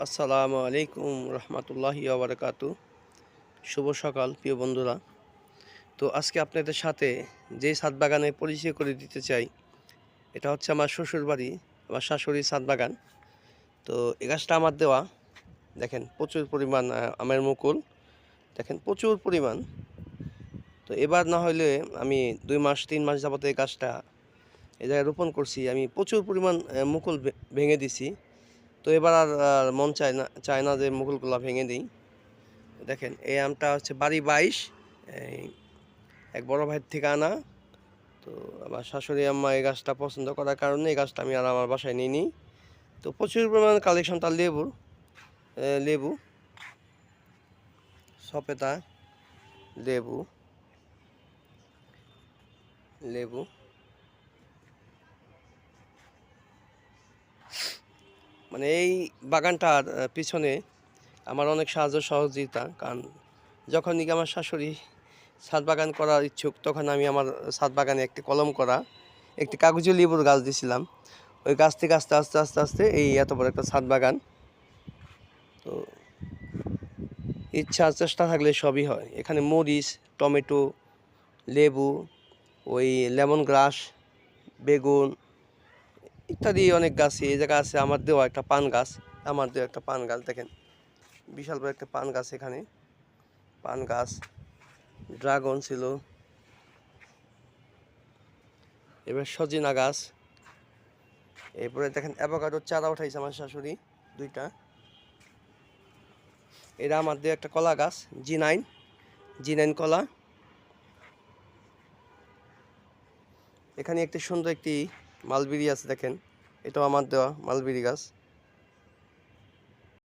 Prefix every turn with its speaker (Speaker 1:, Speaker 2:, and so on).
Speaker 1: আসসালামু আলাইকুম রহমতুল্লাহি ওয়া বারাকাতু। শুভ সকাল প্রিয় বন্ধুরা। তো আজকে আপনাদের সাথে যে ছাদ বাগানে পরিচয় করে দিতে চাই, এটা হচ্ছে আমার শ্বশুর বাড়ি, আমার শাশুড়ির ছাদ বাগান। তো এই গাছটা আমার দেওয়া। দেখেন প্রচুর পরিমাণ আমের মুকুল, দেখেন প্রচুর পরিমাণ। তো এবার না হলে আমি 2 মাস 3 মাস যাবত এই গাছটা এই জায়গায় রোপণ করছি, আমি প্রচুর পরিমাণ মুকুল ভেঙে দিছি। তো এবার আর মন চায় না যে মুকুলগুলা ভেঙে দিই। দেখেন এই আমটা হচ্ছে বাড়ি 22, এই এক বড় ভাইয়ের থেকে আনা। তো আমার শাশুড়ি আম্মা এই গাছটা পছন্দ করার কারণে এই গাছটা আমি আর আমার বাসায় নিই নি। তো প্রচুর পরিমাণ কালেকশন তার লেবু সপেতা, লেবু লেবু মানে এই বাগানটার পিছনে আমার অনেক সাহায্য সহযোগিতা। কারণ যখন নাকি আমার শাশুড়ি ছাদ বাগান করার ইচ্ছুক, তখন আমি আমার ছাদ বাগানে একটি কলম করা একটি কাগজি লেবুর গাছ দিছিলাম। ওই গাছ থেকে আস্তে আস্তে আস্তে আস্তে এই এত বড় একটা ছাদ বাগান। তো ইচ্ছা চেষ্টা থাকলে সবই হয়। এখানে মরিচ, টমেটো, লেবু, ওই লেমন গ্রাস, বেগুন ইত্যাদি অনেক গাছই এই জায়গায় আছে। আমার দেওয়া একটা পান গাছ দেখেন, বিশাল বড় একটা পান গাছ। এখানে পান গাছ, ড্রাগন ছিল, এবার সজিনা গাছ, এরপরে দেখেন অ্যাভোকাডোর চারা উঠাইছে আমার শাশুড়ি 2টা। এটা আমার দিয়ে একটা কলা গাছ, জি9 কলা। এখানে একটি সুন্দর একটি মালবেরি আছে, দেখেন এটাও আমার দেওয়া মালবেরি গাছ।